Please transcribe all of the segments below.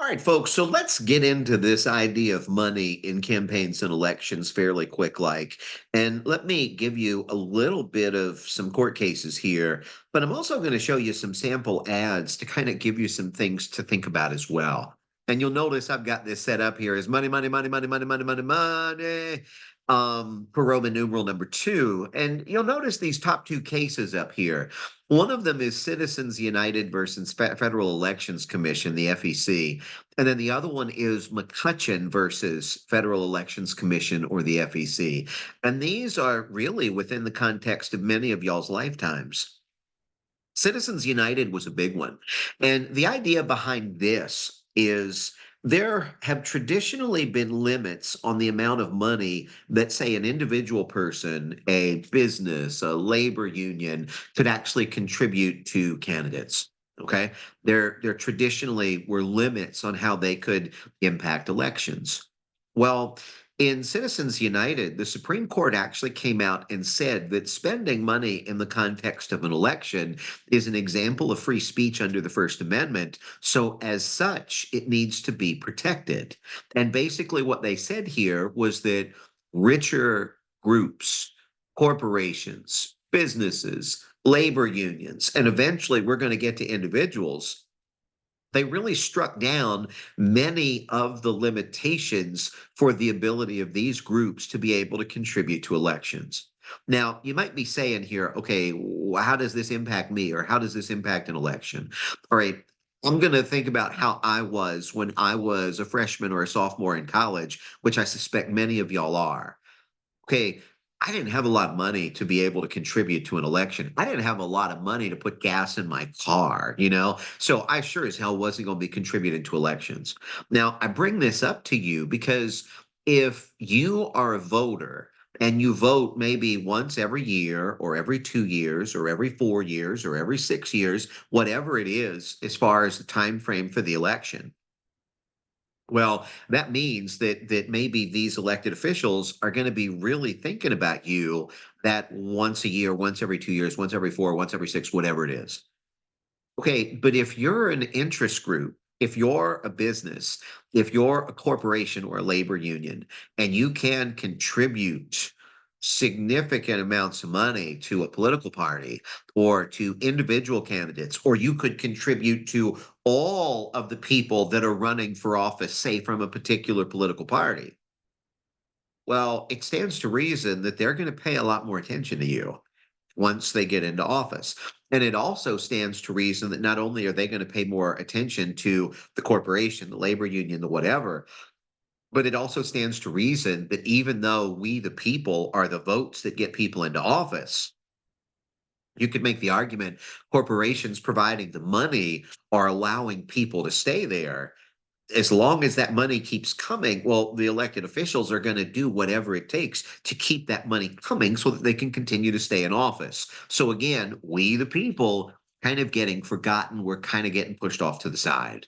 All right, folks. So let's get into this idea of money in campaigns and elections fairly quick like. And let me give you a little bit of some court cases here, but I'm also going to show you some sample ads to kind of give you some things to think about as well. And you'll notice I've got this set up here as money, money, money, money, money, money, money, money, for Roman numeral number two. And you'll notice these top two cases up here. One of them is Citizens United versus Federal Elections Commission, the FEC. And then the other one is McCutcheon versus Federal Elections Commission or the FEC. And these are really within the context of many of y'all's lifetimes. Citizens United was a big one. And the idea behind this is there have traditionally been limits on the amount of money that, say, an individual person, a business, a labor union could actually contribute to candidates. Okay. There traditionally were limits on how they could impact elections. Well, in Citizens United, the Supreme Court actually came out and said that spending money in the context of an election is an example of free speech under the First Amendment. So, as such, it needs to be protected. And basically, what they said here was that richer groups, corporations, businesses, labor unions, and eventually we're going to get to individuals, they really struck down many of the limitations for the ability of these groups to be able to contribute to elections. Now, you might be saying here, okay, how does this impact me or how does this impact an election? All right, I'm going to think about how I was when I was a freshman or a sophomore in college, which I suspect many of y'all are. Okay, I didn't have a lot of money to be able to contribute to an election. I didn't have a lot of money to put gas in my car, you know? So I sure as hell wasn't going to be contributing to elections. Now, I bring this up to you because if you are a voter and you vote maybe once every year or every 2 years or every 4 years or every 6 years, whatever it is, as far as the time frame for the election, well, that means that maybe these elected officials are going to be really thinking about you that once a year, once every 2 years, once every four, once every six, whatever it is. Okay, but if you're an interest group, if you're a business, if you're a corporation or a labor union, and you can contribute significant amounts of money to a political party or to individual candidates, or you could contribute to all of the people that are running for office, say from a particular political party, well, it stands to reason that they're going to pay a lot more attention to you once they get into office. And it also stands to reason that not only are they going to pay more attention to the corporation, the labor union, the whatever, but it also stands to reason that even though we, the people, are the votes that get people into office, you could make the argument corporations providing the money are allowing people to stay there. As long as that money keeps coming, well, the elected officials are going to do whatever it takes to keep that money coming so that they can continue to stay in office. So again, we, the people, kind of getting forgotten. We're kind of getting pushed off to the side.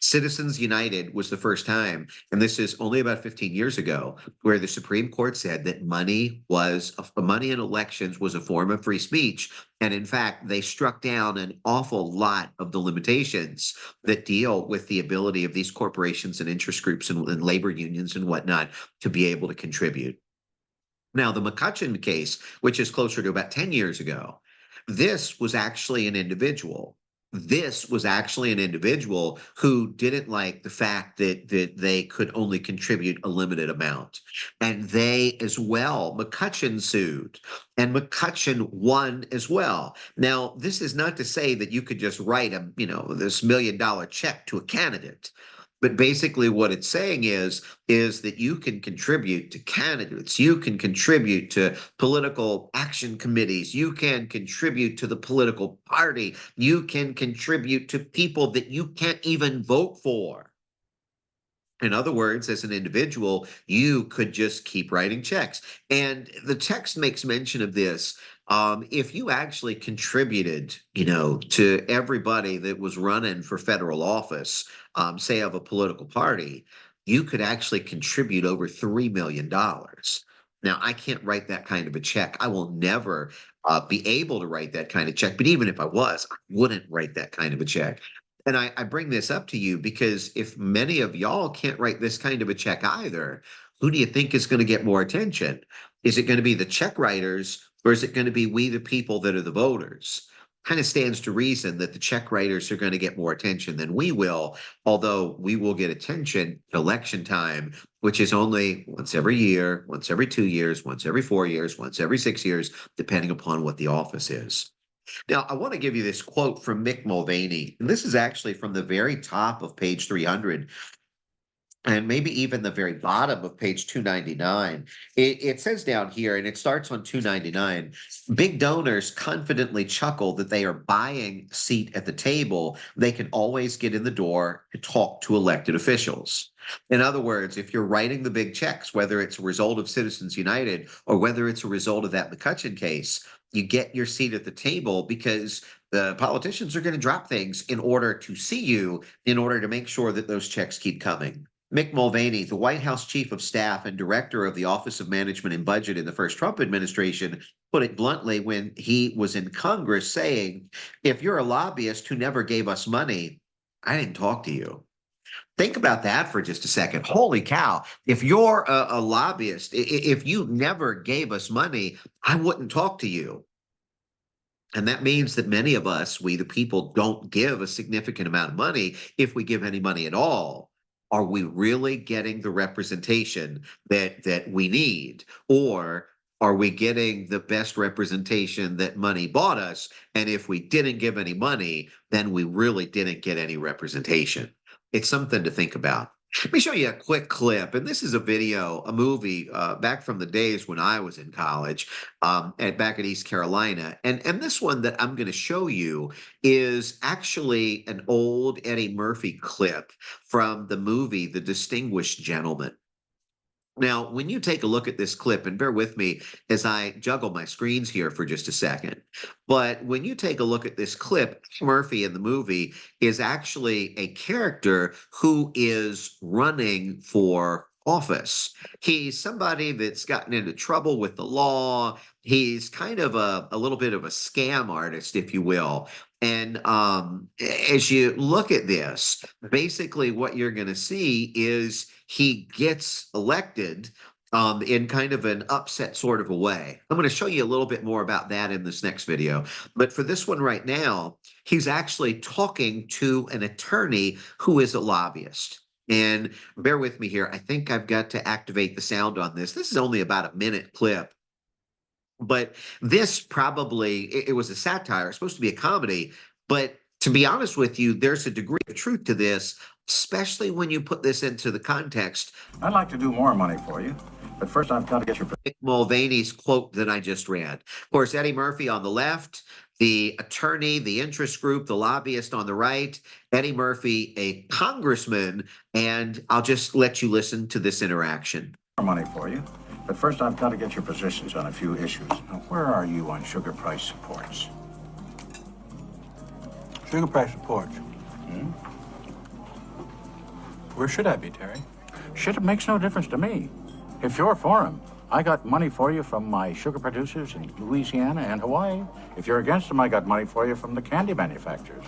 Citizens United was the first time, and this is only about 15 years ago, where the Supreme Court said that money in elections was a form of free speech. And in fact, they struck down an awful lot of the limitations that deal with the ability of these corporations and interest groups and labor unions and whatnot to be able to contribute. Now, the McCutcheon case, which is closer to about 10 years ago, this was actually an individual. This was actually an individual who didn't like the fact that they could only contribute a limited amount. And they as well, McCutcheon sued, and McCutcheon won as well. Now, this is not to say that you could just write this $1 million check to a candidate. But basically, what it's saying is that you can contribute to candidates, you can contribute to political action committees, you can contribute to the political party, you can contribute to people that you can't even vote for. In other words, as an individual, you could just keep writing checks. And the text makes mention of this. If you actually contributed, to everybody that was running for federal office, say of a political party, you could actually contribute over $3 million. Now, I can't write that kind of a check. I will never be able to write that kind of check. But even if I was, I wouldn't write that kind of a check. And I bring this up to you because if many of y'all can't write this kind of a check either, who do you think is going to get more attention? Is it going to be the check writers or is it going to be we, the people that are the voters? Kind of stands to reason that the check writers are going to get more attention than we will, although we will get attention election time, which is only once every year, once every 2 years, once every 4 years, once every 6 years, depending upon what the office is. Now, I want to give you this quote from Mick Mulvaney, and this is actually from the very top of page 300 and maybe even the very bottom of page 299. It says down here, and it starts on 299, big donors confidently chuckle that they are buying a seat at the table. They can always get in the door to talk to elected officials. In other words, if you're writing the big checks, whether it's a result of Citizens United or whether it's a result of that McCutcheon case, you get your seat at the table because the politicians are going to drop things in order to see you, in order to make sure that those checks keep coming. Mick Mulvaney, the White House Chief of Staff and Director of the Office of Management and Budget in the first Trump administration, put it bluntly when he was in Congress saying, if you're a lobbyist who never gave us money, I didn't talk to you. Think about that for just a second. Holy cow. If you're a lobbyist, if you never gave us money, I wouldn't talk to you. And that means that many of us, we the people, don't give a significant amount of money, if we give any money at all. Are we really getting the representation that we need? Or are we getting the best representation that money bought us? And if we didn't give any money, then we really didn't get any representation. It's something to think about. Let me show you a quick clip. And this is a video, a movie back from the days when I was in college back at East Carolina. And this one that I'm going to show you is actually an old Eddie Murphy clip from the movie The Distinguished Gentleman. Now, when you take a look at this clip, and bear with me as I juggle my screens here for just a second, but when you take a look at this clip, Murphy in the movie is actually a character who is running for office. He's somebody that's gotten into trouble with the law. He's kind of a little bit of a scam artist, if you will. And as you look at this, basically what you're going to see is he gets elected in kind of an upset sort of a way. I'm going to show you a little bit more about that in this next video. But for this one right now, he's actually talking to an attorney who is a lobbyist. And bear with me here. I think I've got to activate the sound on this. This is only about a minute clip. But this probably, it was a satire, it's supposed to be a comedy. But to be honest with you, there's a degree of truth to this, especially when you put this into the context. I'd like to do more money for you, but first I've got to get your... Mick Mulvaney's quote that I just read. Of course, Eddie Murphy on the left, the attorney, the interest group, the lobbyist on the right, Eddie Murphy, a congressman, and I'll just let you listen to this interaction. More money for you. But first, I've got to get your positions on a few issues. Now, where are you on sugar price supports? Sugar price supports? Where should I be, Terry? Shit, it makes no difference to me. If you're for them, I got money for you from my sugar producers in Louisiana and Hawaii. If you're against them, I got money for you from the candy manufacturers.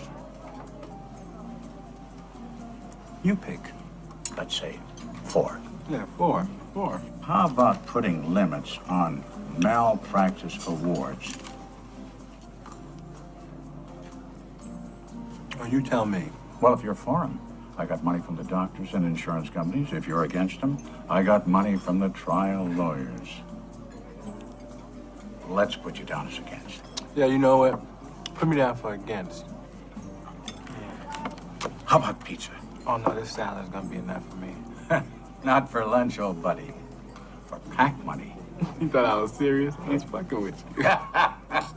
You pick. Let's say 4. Yeah, 4. How about putting limits on malpractice awards? Well, you tell me. Well, if you're for them, I got money from the doctors and insurance companies. If you're against them, I got money from the trial lawyers. Let's put you down as against. Yeah, you know what? Put me down for against. How about pizza? Oh, no, this salad's gonna be enough for me. Not for lunch, old buddy. For pack money. You thought I was serious? I was fucking with you.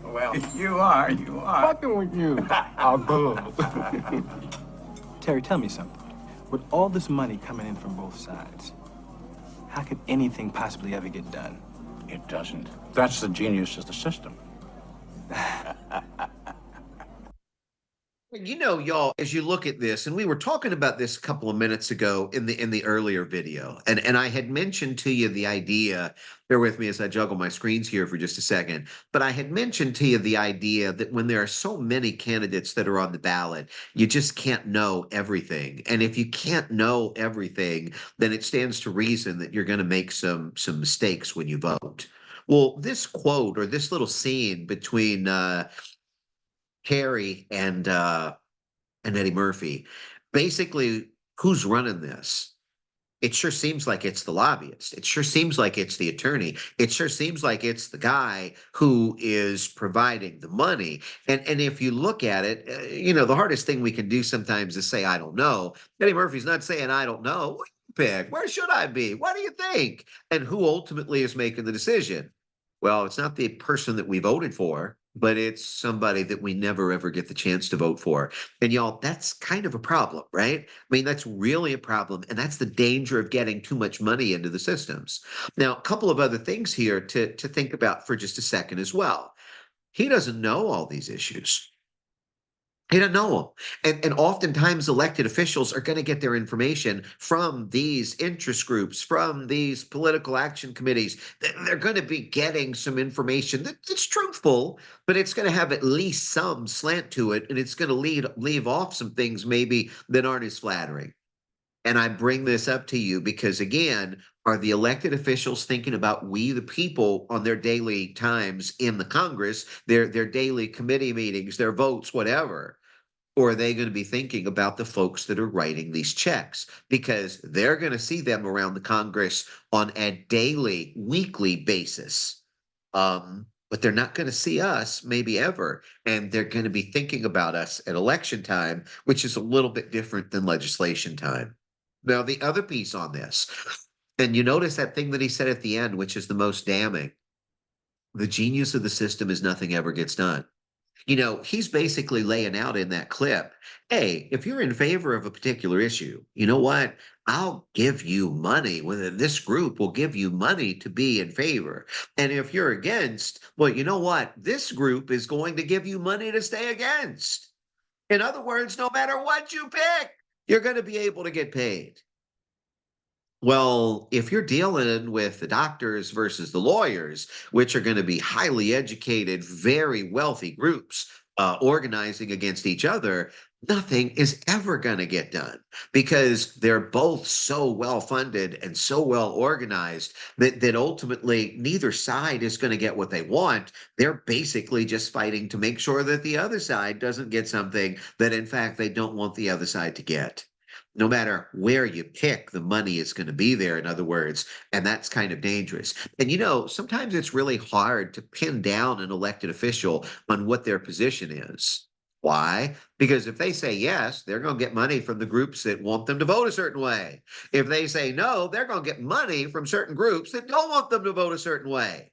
Well, you are. Fucking with you. I'll go. Terry, tell me something. With all this money coming in from both sides, how could anything possibly ever get done? It doesn't. That's the genius of the system. You know, y'all, as you look at this, and we were talking about this a couple of minutes ago in the earlier video, and I had mentioned to you the idea, bear with me as I juggle my screens here for just a second, but I had mentioned to you the idea that when there are so many candidates that are on the ballot, you just can't know everything. And if you can't know everything, then it stands to reason that you're going to make some mistakes when you vote. Well, this quote or this little scene between Kerry and Eddie Murphy. Basically, who's running this? It sure seems like it's the lobbyist. It sure seems like it's the attorney. It sure seems like it's the guy who is providing the money. And if you look at it, you know, the hardest thing we can do sometimes is say, I don't know. Eddie Murphy's not saying, I don't know. What do you pick? Where should I be? What do you think? And who ultimately is making the decision? Well, it's not the person that we voted for, but it's somebody that we never ever get the chance to vote for. And y'all, that's kind of a problem, right? I mean, that's really a problem. And that's the danger of getting too much money into the systems. Now, a couple of other things here to think about for just a second as well. He doesn't know all these issues. He doesn't know them. And oftentimes elected officials are going to get their information from these interest groups, from these political action committees. They're going to be getting some information that's truthful, but it's going to have at least some slant to it, and it's going to leave off some things maybe that aren't as flattering. And I bring this up to you because, again, are the elected officials thinking about we, the people, on their daily times in the Congress, their daily committee meetings, their votes, whatever? Or are they going to be thinking about the folks that are writing these checks? Because they're going to see them around the Congress on a daily, weekly basis. But they're not going to see us maybe ever. And they're going to be thinking about us at election time, which is a little bit different than legislation time. Now, the other piece on this, and you notice that thing that he said at the end, which is the most damning. The genius of the system is nothing ever gets done. You know, he's basically laying out in that clip, hey, if you're in favor of a particular issue, you know what? I'll give you money. Whether this group will give you money to be in favor. And if you're against, well, you know what? This group is going to give you money to stay against. In other words, no matter what you pick, you're going to be able to get paid. Well, if you're dealing with the doctors versus the lawyers, which are going to be highly educated, very wealthy groups organizing against each other, nothing is ever going to get done because they're both so well funded and so well organized that ultimately neither side is going to get what they want. They're basically just fighting to make sure that the other side doesn't get something that, in fact, they don't want the other side to get. No matter where you pick, the money is going to be there, in other words, and that's kind of dangerous. And you know, sometimes it's really hard to pin down an elected official on what their position is. Why? Because if they say yes, they're going to get money from the groups that want them to vote a certain way. If they say no, they're going to get money from certain groups that don't want them to vote a certain way.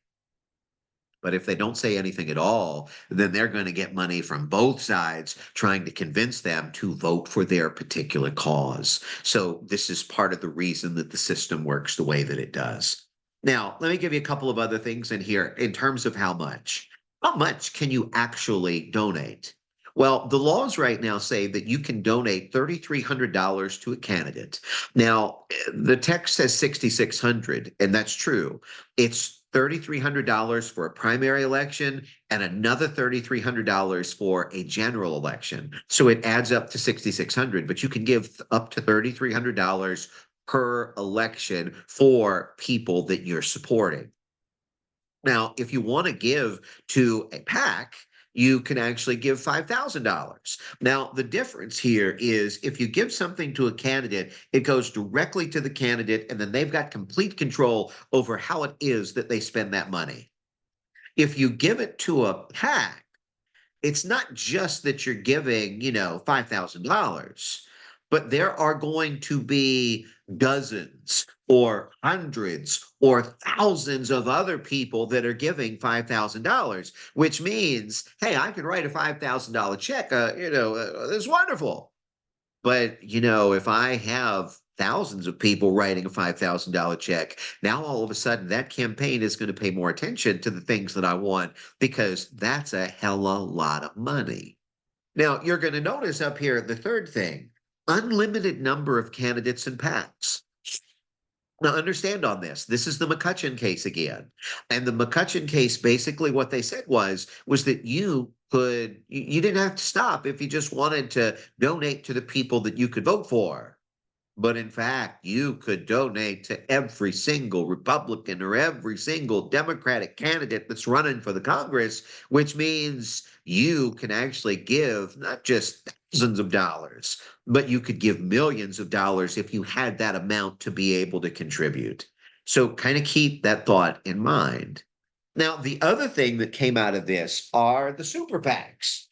But if they don't say anything at all, then they're going to get money from both sides trying to convince them to vote for their particular cause. So this is part of the reason that the system works the way that it does. Now, let me give you a couple of other things in here in terms of how much. How much can you actually donate? Well, the laws right now say that you can donate $3,300 to a candidate. Now, the text says $6,600, and that's true. It's $3,300 for a primary election and another $3,300 for a general election. So it adds up to $6,600, but you can give up to $3,300 per election for people that you're supporting. Now, if you want to give to a PAC, you can actually give $5,000. Now, the difference here is if you give something to a candidate, it goes directly to the candidate, and then they've got complete control over how it is that they spend that money. If you give it to a PAC, it's not just that you're giving, you know, $5,000, but there are going to be dozens or hundreds or thousands of other people that are giving $5,000, which means, hey, I can write a $5,000 check. It's wonderful. But, you know, if I have thousands of people writing a $5,000 check, now all of a sudden that campaign is going to pay more attention to the things that I want because that's a hell of a lot of money. Now, you're going to notice up here the third thing, unlimited number of candidates and PACs. Now, understand on this. This is the McCutcheon case again. And the McCutcheon case, basically what they said was that you didn't have to stop if you just wanted to donate to the people that you could vote for. But in fact, you could donate to every single Republican or every single Democratic candidate that's running for the Congress, which means you can actually give not just thousands of dollars, but you could give millions of dollars if you had that amount to be able to contribute. So kind of keep that thought in mind. Now, the other thing that came out of this are the super PACs.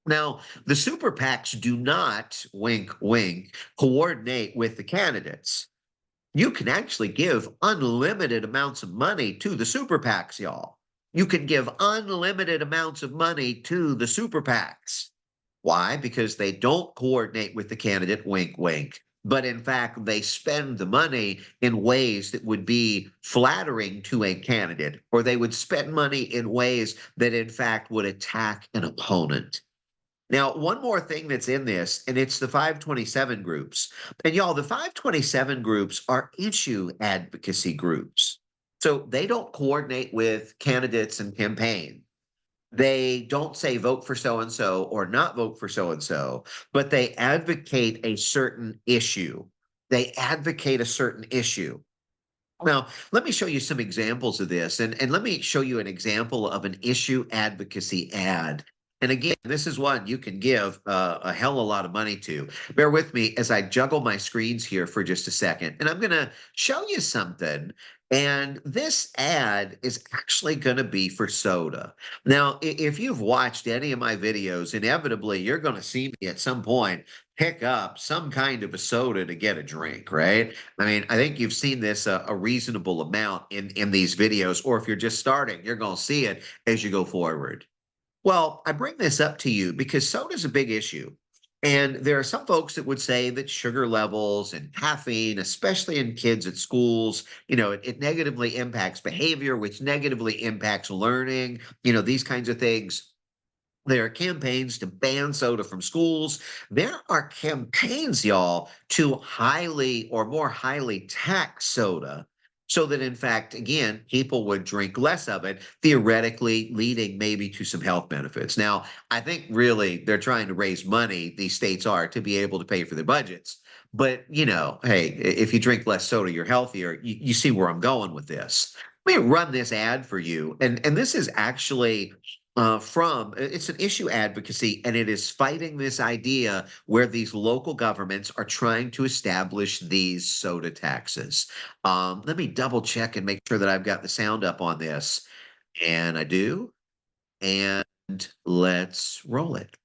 Now, the super PACs do not, wink, wink, coordinate with the candidates. You can actually give unlimited amounts of money to the super PACs, y'all. You can give unlimited amounts of money to the super PACs. Why? Because they don't coordinate with the candidate, wink, wink. But in fact, they spend the money in ways that would be flattering to a candidate, or they would spend money in ways that in fact would attack an opponent. Now, one more thing that's in this, and it's the 527 groups. And y'all, the 527 groups are issue advocacy groups. So they don't coordinate with candidates and campaign. They don't say vote for so and so or not vote for so and so, but they advocate a certain issue. They advocate a certain issue. Now, let me show you some examples of this, and let me show you an example of an issue advocacy ad. And again, this is one you can give a hell of a lot of money to. Bear with me as I juggle my screens here for just a second. And I'm going to show you something. And this ad is actually going to be for soda. Now, if you've watched any of my videos, inevitably you're going to see me at some point pick up some kind of a soda to get a drink, right? I mean, I think you've seen this a reasonable amount in these videos, or if you're just starting, you're going to see it as you go forward. Well, I bring this up to you because soda is a big issue. And there are some folks that would say that sugar levels and caffeine, especially in kids at schools, it negatively impacts behavior, which negatively impacts learning, these kinds of things. There are campaigns to ban soda from schools. There are campaigns, y'all, to highly or more highly tax soda so that, in fact, again, people would drink less of it, theoretically leading maybe to some health benefits. Now, I think really they're trying to raise money, these states are, to be able to pay for their budgets. But, hey, if you drink less soda, you're healthier. You see where I'm going with this. Let me run this ad for you. And this is actually it's an issue advocacy, and it is fighting this idea where these local governments are trying to establish these soda taxes. Let me double check and make sure that I've got the sound up on this. And I do. And let's roll it.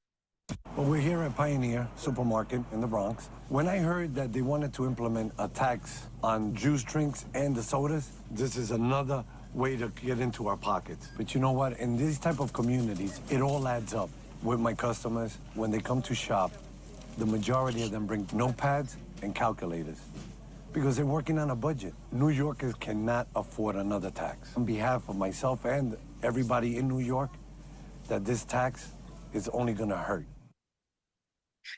Well, we're here at Pioneer Supermarket in the Bronx. When I heard that they wanted to implement a tax on juice drinks and the sodas, this is another way to get into our pockets. But you know what? In these type of communities, it all adds up. With my customers, when they come to shop, the majority of them bring notepads and calculators because they're working on a budget. New Yorkers cannot afford another tax. On behalf of myself and everybody in New York, that this tax is only gonna hurt.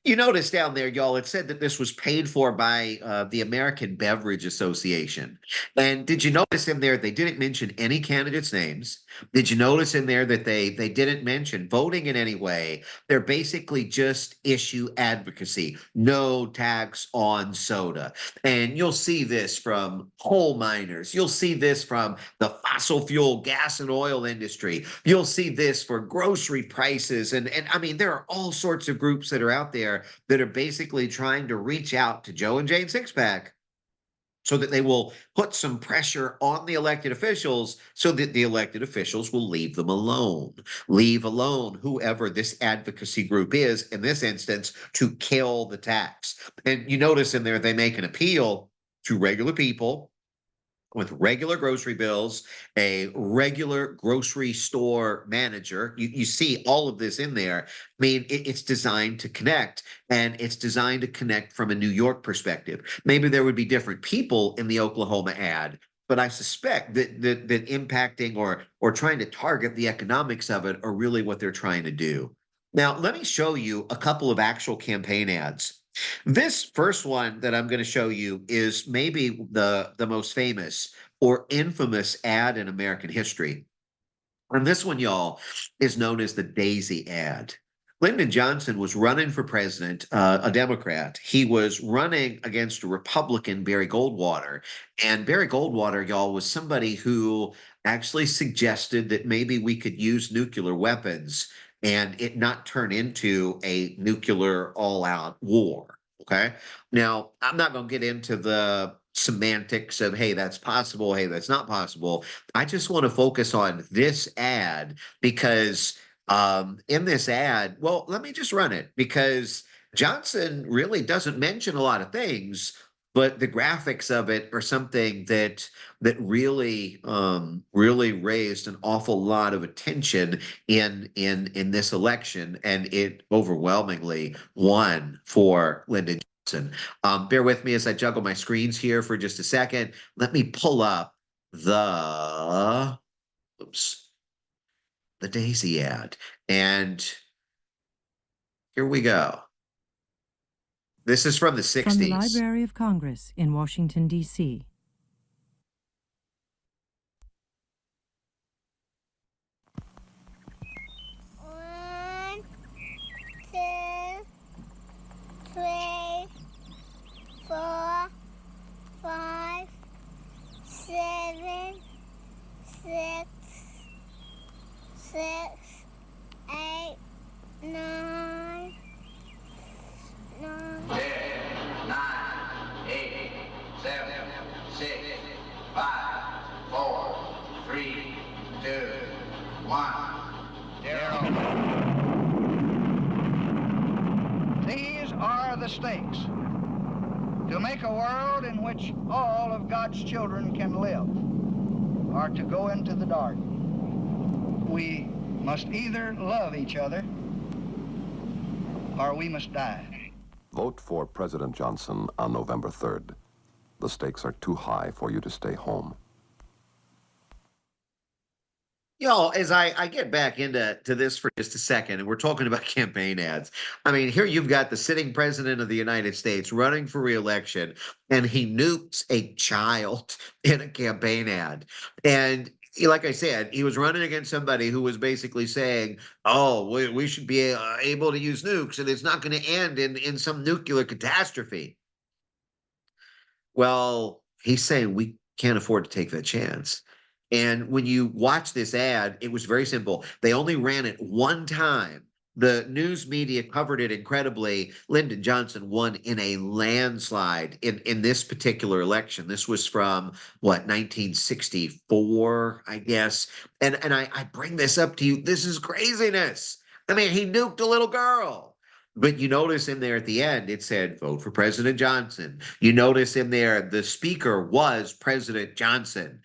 You notice down there, y'all, it said that this was paid for by the American Beverage Association. And did you notice in there they didn't mention any candidates' names? Did you notice in there that they didn't mention voting in any way? They're basically just issue advocacy, no tax on soda. And you'll see this from coal miners. You'll see this from the fossil fuel gas and oil industry. You'll see this for grocery prices. And I mean, there are all sorts of groups that are out there that are basically trying to reach out to Joe and Jane Sixpack so that they will put some pressure on the elected officials so that the elected officials will leave them alone. Leave alone whoever this advocacy group is, in this instance, to kill the tax. And you notice in there they make an appeal to regular people with regular grocery bills, a regular grocery store manager. You see all of this in there. I mean, it's designed to connect, and it's designed to connect from a New York perspective. Maybe there would be different people in the Oklahoma ad, but I suspect that impacting or trying to target the economics of it are really what they're trying to do. Now, let me show you a couple of actual campaign ads. This first one that I'm going to show you is maybe the most famous or infamous ad in American history. And this one, y'all, is known as the Daisy ad. Lyndon Johnson was running for president, a Democrat. He was running against a Republican, Barry Goldwater. And Barry Goldwater, y'all, was somebody who actually suggested that maybe we could use nuclear weapons and it not turn into a nuclear all out war. Okay. Now, I'm not going to get into the semantics of, hey, that's possible. Hey, that's not possible. I just want to focus on this ad because in this ad, well, let me just run it because Johnson really doesn't mention a lot of things, but the graphics of it are something that really really raised an awful lot of attention in this election, and it overwhelmingly won for Lyndon Johnson. Bear with me as I juggle my screens here for just a second. Let me pull up the oops, the Daisy ad. And here we go. This is from the 60s. From the Library of Congress in Washington, D.C. One, two, three, four, five, seven, six, eight, nine, 10, 9, 8, 7, 6, 5, 4, 3, 2, 1, 0. These are the stakes. To make a world in which all of God's children can live, or to go into the dark. We must either love each other, or we must die. Vote for President Johnson on November 3rd. The stakes are too high for you to stay home. Y'all, as I get back into this for just a second, and we're talking about campaign ads. I mean, here you've got the sitting president of the United States running for reelection, and he nukes a child in a campaign ad. And like I said, he was running against somebody who was basically saying, "Oh, we should be able to use nukes, and it's not going to end in some nuclear catastrophe." Well, he's saying we can't afford to take that chance. And when you watch this ad, it was very simple. They only ran it one time. The news media covered it incredibly. Lyndon Johnson won in a landslide in this particular election. This was from what, 1964, I guess. And I bring this up to you. This is craziness. I mean, he nuked a little girl. But you notice in there at the end, it said, vote for President Johnson. You notice in there, the speaker was President Johnson.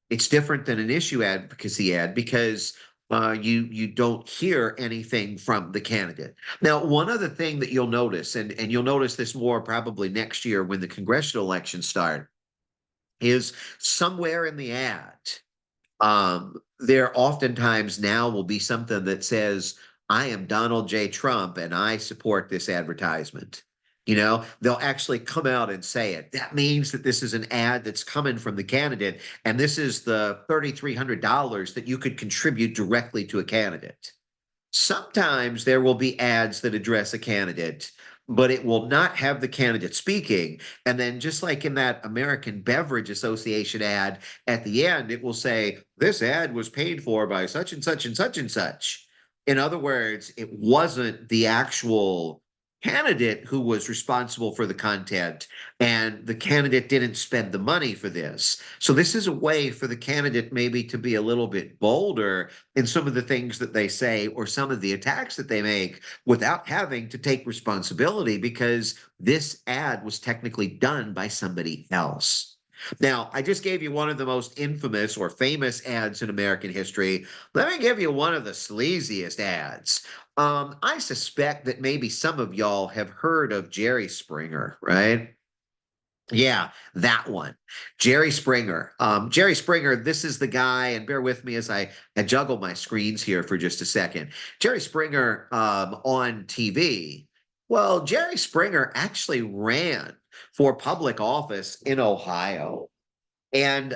It's different than an issue advocacy ad because you don't hear anything from the candidate. Now, one other thing that you'll notice, and you'll notice this more probably next year when the congressional elections start, is somewhere in the ad, there oftentimes now will be something that says, I am Donald J. Trump and I support this advertisement. You know, they'll actually come out and say it. That means that this is an ad that's coming from the candidate, and this is the $3,300 that you could contribute directly to a candidate. Sometimes there will be ads that address a candidate, but it will not have the candidate speaking. And then just like in that American Beverage Association ad, at the end, it will say, this ad was paid for by such and such and such and such. In other words, it wasn't the actual candidate who was responsible for the content, and the candidate didn't spend the money for this. So this is a way for the candidate maybe to be a little bit bolder in some of the things that they say or some of the attacks that they make without having to take responsibility because this ad was technically done by somebody else. Now, I just gave you one of the most infamous or famous ads in American history. Let me give you one of the sleaziest ads. I suspect that maybe some of y'all have heard of Jerry Springer, right? Yeah, that one. Jerry Springer. Jerry Springer, this is the guy, and bear with me as I juggle my screens here for just a second. Jerry Springer on TV. Well, Jerry Springer actually ran for public office in Ohio. And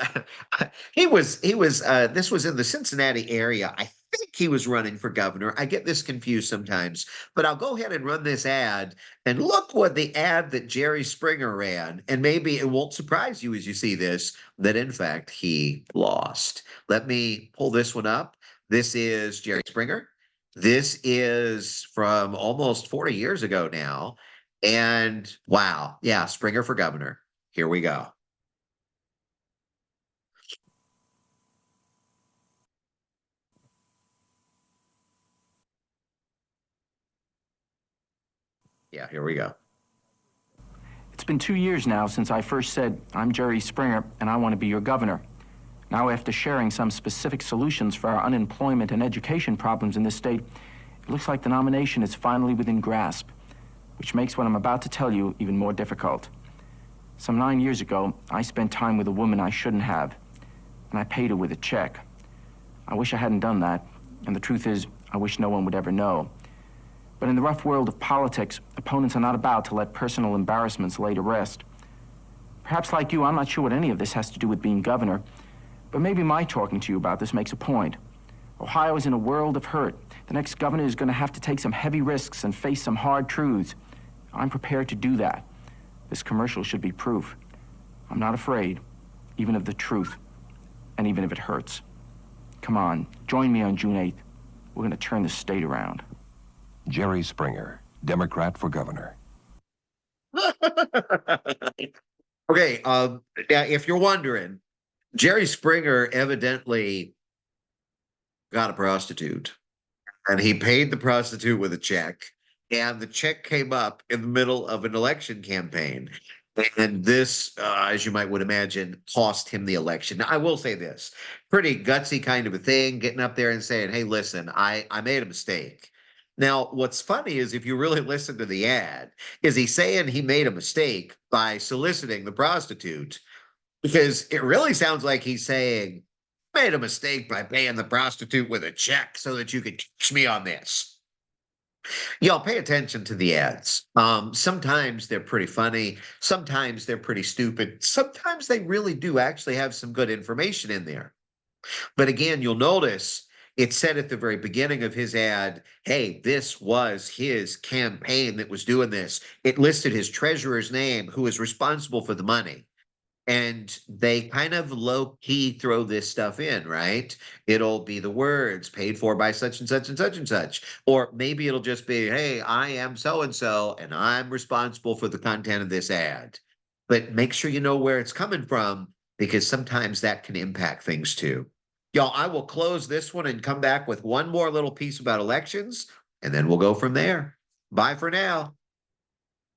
he was this was in the Cincinnati area. I think he was running for governor. I get this confused sometimes, but I'll go ahead and run this ad and look what the ad that Jerry Springer ran. And maybe it won't surprise you as you see this that in fact he lost. Let me pull this one up. This is Jerry Springer. This is from almost 40 years ago now. And wow, yeah, Springer for governor. Here we go. Yeah, here we go. It's been 2 years now since I first said, I'm Jerry Springer and I want to be your governor. Now, after sharing some specific solutions for our unemployment and education problems in this state, it looks like the nomination is finally within grasp, which makes what I'm about to tell you even more difficult. Some 9 years ago, I spent time with a woman I shouldn't have, and I paid her with a check. I wish I hadn't done that, and the truth is, I wish no one would ever know. But in the rough world of politics, opponents are not about to let personal embarrassments lay to rest. Perhaps like you, I'm not sure what any of this has to do with being governor, but maybe my talking to you about this makes a point. Ohio is in a world of hurt. The next governor is going to have to take some heavy risks and face some hard truths. I'm prepared to do that. This commercial should be proof. I'm not afraid, even of the truth, and even if it hurts. Come on, join me on June 8th. We're going to turn the state around. Jerry Springer, Democrat for governor. Okay, if you're wondering, Jerry Springer evidently got a prostitute, and he paid the prostitute with a check, and the check came up in the middle of an election campaign. And this, as you might would imagine, cost him the election. Now, I will say this, pretty gutsy kind of a thing, getting up there and saying, hey, listen, I made a mistake. Now, what's funny is if you really listen to the ad, is he saying he made a mistake by soliciting the prostitute? Because it really sounds like he's saying, made a mistake by paying the prostitute with a check so that you could catch me on this. Y'all pay attention to the ads. Sometimes they're pretty funny. Sometimes they're pretty stupid. Sometimes they really do actually have some good information in there. But again, you'll notice it said at the very beginning of his ad, hey, this was his campaign that was doing this. It listed his treasurer's name, who is responsible for the money. And they kind of low key throw this stuff in, right? It'll be the words paid for by such and such and such and such. Or maybe it'll just be, hey, I am so and so, and I'm responsible for the content of this ad. But make sure you know where it's coming from, because sometimes that can impact things too. Y'all, I will close this one and come back with one more little piece about elections, and then we'll go from there. Bye for now.